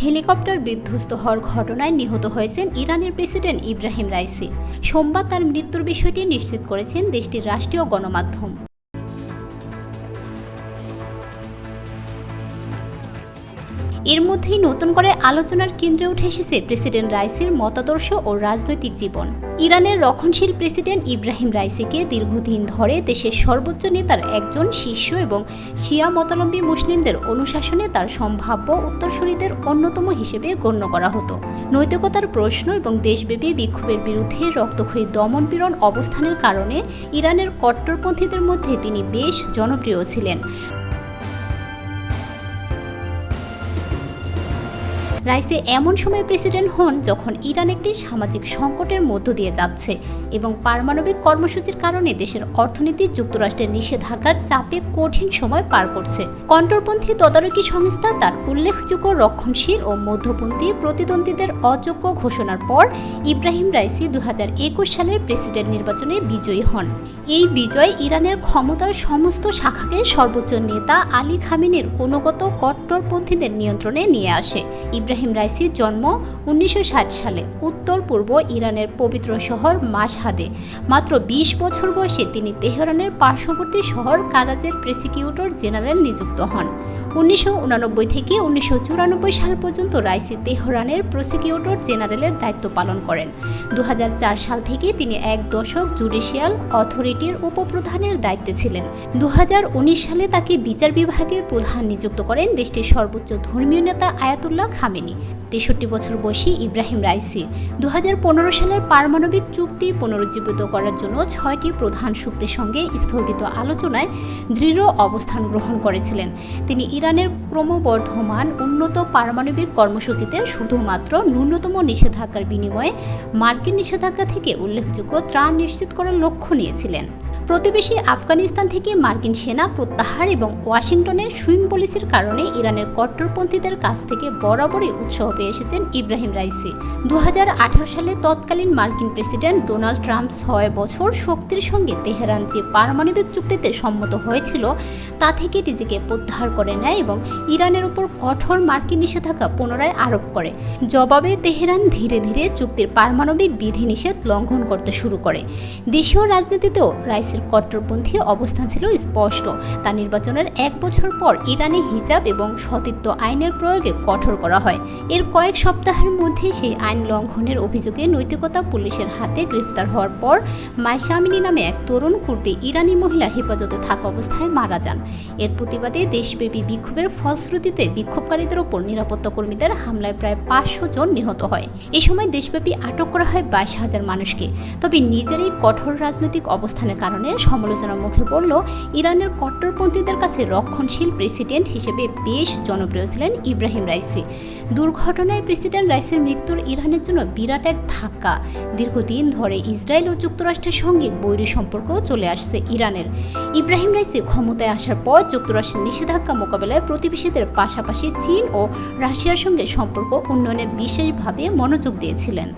Helicopter বিধ্বস্ত হওয়ার ঘটনায় নিহত হয়েছেন ইরানের প্রেসিডেন্ট ইব্রাহিম রাইসি। সোমবার তার মৃত্যুর বিষয়টি নিশ্চিত করেছেন দেশটির রাষ্ট্রীয় গণমাধ্যম। এর মধ্যেই নতুন করে আলোচনার কেন্দ্রে উঠে এসেছে প্রেসিডেন্ট রাইসির মতাদর্শ ও রাজনৈতিক জীবন। ইরানের রক্ষণশীল প্রেসিডেন্ট ইব্রাহিম রাইসিকে দীর্ঘদিন ধরে দেশের সর্বোচ্চ নেতার একজন শিষ্য এবং শিয়া মতাবলম্বী মুসলিমদের অনুশাসনে তার সম্ভাব্য উত্তরসূরিদের অন্যতম হিসেবে গণ্য করা হতো। নৈতিকতার প্রশ্ন এবং দেশব্যাপী বিক্ষোভের বিরুদ্ধে রক্তক্ষয়ী দমনপীড়ন অবস্থানের কারণে ইরানের কট্টরপন্থীদের মধ্যে তিনি বেশ জনপ্রিয় ছিলেন। রাইসি এমন সময় প্রেসিডেন্ট হন যখন ইরান একটি সামাজিক সংকটের মধ্য দিয়ে যাচ্ছে এবং পারমাণবিক কর্মসূচির কারণে দেশের অর্থনীতি যুক্তরাষ্ট্রের নিষেধাজ্ঞার চাপে কঠিন সময় পার করছে। কণ্ঠরপন্থী তদারকি সংস্থা তার উল্লেখযোগ্য রক্ষণশীল ও মধ্যপন্থী প্রতিদ্বন্দ্বীদের অযোগ্য ঘোষণার পর ইব্রাহিম রাইসি 2021 সালের প্রেসিডেন্ট নির্বাচনে বিজয়ী হন। এই বিজয় ইরানের ক্ষমতার সমস্ত শাখাকে সর্বোচ্চ নেতা আলী খামেনির অনুগত কট্টরপন্থীদের নিয়ন্ত্রণে নিয়ে আসে। ইব্রাহিম রাইসির জন্ম 1960 সালে উত্তর পূর্ব ইরানের পবিত্র শহর মাশহাদে। মাত্র 20 বছর বয়সে তিনি তেহরানের পার্শ্ববর্তী শহর কারাজের প্রসিকিউটর জেনারেল নিযুক্ত হন। 1989 থেকে 1994 সাল পর্যন্ত রাইসি তেহরানের প্রসিকিউটর জেনারেলের দায়িত্ব পালন করেন। 2004 সাল থেকে তিনি এক দশক জুডিশিয়াল অথরিটির উপপ্রধানের দায়িত্বে ছিলেন। 2019 সালে তাকে বিচার বিভাগের প্রধান নিযুক্ত করেন দেশটির সর্বোচ্চ ধর্মীয় নেতা আয়াতুল্লাহ খামেনি। 63 বছর বয়সী ইব্রাহিম রাইসি 2015 সালের পারমাণবিক চুক্তি পুনরুজ্জীবিত করার জন্য 6টি প্রধান শক্তির সঙ্গে স্থগিত আলোচনায় দৃঢ় অবস্থান গ্রহণ করেছিলেন। তিনি ইরানের ক্রমবর্ধমান উন্নত পারমাণবিক কর্মসূচিতে শুধুমাত্র ন্যূনতম নিষেধাজ্ঞার বিনিময়ে মার্কিন নিষেধাজ্ঞা থেকে উল্লেখযোগ্য ত্রাণ নিশ্চিত করার লক্ষ্য নিয়েছিলেন। প্রতিবেশী আফগানিস্তান থেকে মার্কিন সেনা প্রত্যাহার এবং ওয়াশিংটনের সুইং পলিসির কারণে ইরানের কট্টরপন্থীদের কাছ থেকে বরাবরই উৎসাহ পেয়ে এসেছেন ইব্রাহিম রাইসি। 2018 সালে তৎকালীন মার্কিন প্রেসিডেন্ট ডোনাল্ড ট্রাম্প 6 বছর শক্তির সঙ্গে তেহরান যে পারমাণবিক চুক্তিতে সম্মত হয়েছিল তা থেকে নিজেকে প্রত্যাহার করে নেয় এবং ইরানের উপর কঠোর মার্কিন নিষেধাজ্ঞা পুনরায় আরোপ করে। জবাবে তেহরান ধীরে ধীরে চুক্তির পারমাণবিক বিধিনিষেধ লঙ্ঘন করতে শুরু করে। দেশীয় রাজনীতিতেও রাইসি কট্টরপন্থী অবস্থান ছিল স্পষ্ট। তার নির্বাচনের 1 বছর পর ইরানে হিজাব এবং সতীত্ব আইনের প্রয়োগে কঠোর করা হয়। এর কয়েক সপ্তাহের মধ্যে সেই আইন লঙ্ঘনের অভিযোগে নৈতিকতা পুলিশের হাতে গ্রেফতার হওয়ার পর মাইশা আমিনি নামে এক তরুণ কুর্দি ইরানি মহিলা হেফাজতে থাকা অবস্থায় মারা যান। এর প্রতিবাদে দেশব্যাপী বিক্ষোভের ফলশ্রুতিতে বিক্ষোভকারীদের ওপর নিরাপত্তা কর্মীদের হামলায় প্রায় 500 জন নিহত হয়। এ সময় দেশব্যাপী আটক করা হয় 22,000 মানুষকে। তবে নিজেরই কঠোর রাজনৈতিক অবস্থানের কারণে সমালোচনার মুখে পড়ল ইরানের কট্টরপন্থীদের কাছে রক্ষণশীল প্রেসিডেন্ট হিসেবে বেশ জনপ্রিয় ছিলেন ইব্রাহিম রাইসি। দুর্ঘটনায় প্রেসিডেন্ট রাইসির মৃত্যুর ইরানের জন্য বিরাট এক ধাক্কা। দীর্ঘদিন ধরে ইসরায়েল ও যুক্তরাষ্ট্রের সঙ্গে বৈরী সম্পর্ক চলে আসছে ইরানের। ইব্রাহিম রাইসি ক্ষমতায় আসার পর যুক্তরাষ্ট্রের নিষেধাজ্ঞা মোকাবেলায় প্রতিবেশীদের পাশাপাশি চীন ও রাশিয়ার সঙ্গে সম্পর্ক উন্নয়নে বিশেষভাবে মনোযোগ দিয়েছিলেন।